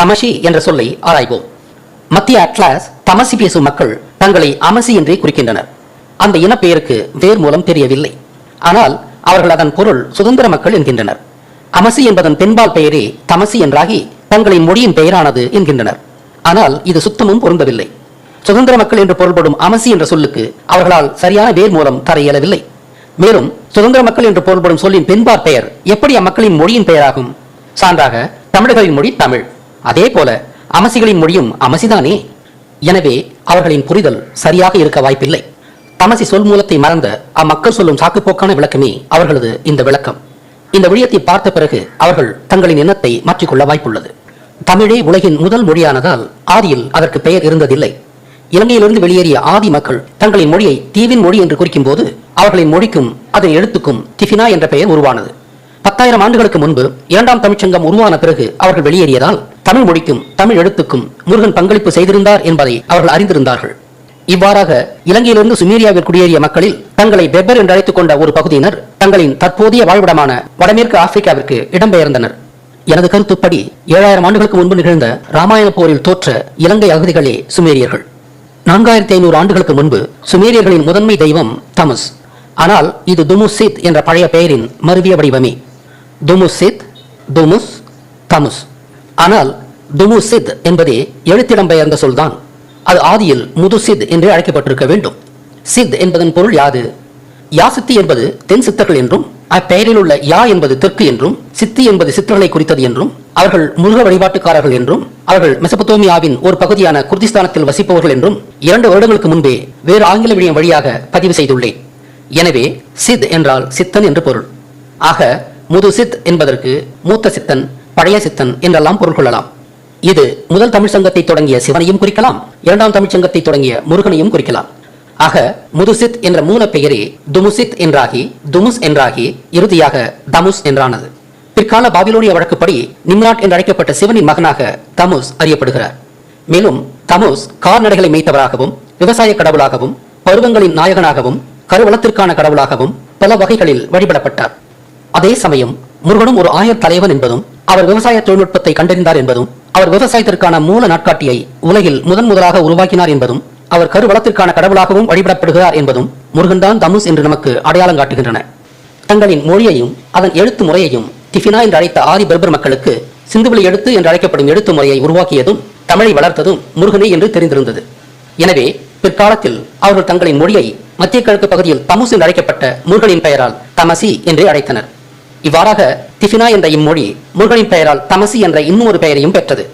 தமசி என்ற சொல்லை ஆராய்வோம். மத்திய அட்லாஸ் தமசி பேசும் மக்கள் தங்களை அமசி என்றே குறிக்கின்றனர். அந்த இனப்பெயருக்கு வேர் மூலம் தெரியவில்லை. ஆனால் அவர்கள் அதன் பொருள் சுதந்திர மக்கள் என்கின்றனர். அமசி என்பதன் பெண்பால் பெயரே தமசி என்றாகி தங்களின் மொழியின் பெயரானது என்கின்றனர். ஆனால் இது சுத்தமும் பொருந்தவில்லை. சுதந்திர மக்கள் என்று பொருள்படும் அமசி என்ற சொல்லுக்கு அவர்களால் சரியான வேர் மூலம் தர இயலவில்லை. மேலும் சுதந்திர மக்கள் என்று பொருள்படும் சொல்லின் பெண்பார் பெயர் எப்படி அம்மக்களின் மொழியின் பெயராகும்? சான்றாக தமிழர்களின் மொழி தமிழ், அதே போல அமசிகளின் மொழியும் அமசிதானே. எனவே அவர்களின் புரிதல் சரியாக இருக்க வாய்ப்பில்லை. தமசி சொல் மூலத்தை மறந்த அம்மக்கள் சொல்லும் சாக்குப்போக்கான விளக்கமே அவர்களது இந்த விளக்கம். இந்த விடயத்தை பார்த்த பிறகு அவர்கள் தங்களின் எண்ணத்தை மாற்றிக்கொள்ள வாய்ப்புள்ளது. தமிழே உலகின் முதல் மொழியானதால் ஆதியில் அதற்கு பெயர் இருந்ததில்லை. இலங்கையிலிருந்து வெளியேறிய ஆதி மக்கள் தங்களின் மொழியை தீவின் மொழி என்று குறிக்கும் போது அவர்களின் மொழிக்கும் அதன் எழுத்துக்கும் திஃபினா என்ற பெயர் உருவானது. 10,000 ஆண்டுகளுக்கு முன்பு இரண்டாம் தமிழ்ச்சங்கம் உருவான பிறகு அவர்கள் வெளியேறியதால் தமிழ் மொழிக்கும் தமிழ் எழுத்துக்கும் முருகன் பங்களிப்பு செய்திருந்தார் என்பதை அவர்கள் அறிந்திருந்தார்கள். இவ்வாறாக இலங்கையிலிருந்து சுமேரியாவில் குடியேறிய மக்களில் தங்களை பெர்பர் என்று அழைத்துக் கொண்ட ஒரு பகுதியினர் தங்களின் தற்போதைய வாழ்விடமான வடமேற்கு ஆப்பிரிக்காவிற்கு இடம்பெயர்ந்தனர். எனது கருத்துப்படி 7000 ஆண்டுகளுக்கு முன்பு நிகழ்ந்த ராமாயண போரில் தோற்ற இலங்கை அகதிகளே சுமேரியர்கள். 4500 ஆண்டுகளுக்கு முன்பு சுமேரியர்களின் முதன்மை தெய்வம் தமஸ். ஆனால் இது துமுசித் என்ற பழைய பெயரின் மருவிய வடிவமே. துமுசித், துமுஸ், தமுஸ். ஆனால் துமுசித் என்பதே எழுத்திடம் பெயர்ந்த சொல்தான். அது ஆதியில் முதுசித் என்று அழைக்கப்பட்டிருக்க வேண்டும். சித் என்பதன் பொருள் யாது? யா சித்தி என்பது தென் சித்தர்கள் என்றும், அப்பெயரில் உள்ள யா என்பது தெற்கு என்றும், சித்தி என்பது சித்தர்களை குறித்தது என்றும், அவர்கள் முருக வழிபாட்டுக்காரர்கள் என்றும், அவர்கள் மெசபத்தோமியாவின் ஒரு பகுதியான குர்திஸ்தானத்தில் வசிப்பவர்கள் என்றும் 2 வருடங்களுக்கு முன்பே வேறு ஆங்கில விடயம் வழியாக பதிவு செய்துள்ளேன். எனவே சித் என்றால் சித்தன் என்று பொருள். ஆக முதுசித் என்பதற்கு மூத்த சித்தன், பழைய சித்தன் என்றெல்லாம் பொருள் கொள்ளலாம். இது முதல் தமிழ் சங்கத்தை தொடங்கிய சிவனையும் குறிக்கலாம், இரண்டாம் தமிழ் சங்கத்தை தொடங்கிய முருகனையும் குறிக்கலாம். ஆக முதுசித் என்ற மூல பெயரே துமுசித் என்றாகி துமுஸ் என்றாகி இறுதியாக தமுஸ் என்றானது. பிற்கால பாபிலோனிய வழக்குப்படி நிம்ராட் என்று அழைக்கப்பட்ட சிவனின் மகனாக தமுஸ் அறியப்படுகிறார். மேலும் தமுஸ் கால்நடைகளை மேய்த்தவராகவும், விவசாய கடவுளாகவும், பருவங்களின் நாயகனாகவும், கருவளத்திற்கான கடவுளாகவும் பல வகைகளில் வழிபடப்பட்டார். அதே சமயம் முருகனும் ஒரு ஆயர் தலைவன் என்பதும், அவர் விவசாய தொழில்நுட்பத்தை கண்டறிந்தார் என்பதும், அவர் விவசாயத்திற்கான மூல நாட்காட்டியை உலகில் முதலாக உருவாக்கினார் என்பதும், அவர் கருவளத்திற்கான கடவுளாகவும் வழிபடப்படுகிறார் என்பதும் முருகன்தான் தமுஸ் என்று நமக்கு அடையாளம் காட்டுகின்றன. தங்களின் மொழியையும் அதன் எழுத்து முறையையும் திஃபினா என்று அழைத்த ஆதி பெர்பர் மக்களுக்கு சிந்துவெளி எழுத்து என்று அழைக்கப்படும் எழுத்து முறையை உருவாக்கியதும் தமிழை வளர்த்ததும் முருகனே என்று தெரிந்திருந்தது. எனவே பிற்காலத்தில் அவர்கள் தங்களின் மொழியை மத்திய கிழக்கு பகுதியில் தமுஸ் என்று அழைக்கப்பட்ட முருகனின் பெயரால் தமசி என்றே அழைத்தனர். இவ்வாறாக திஃபினா என்ற இம்மொழி முருகனின் பெயரால் தமசி என்ற இன்னொரு பெயரையும் பெற்றது.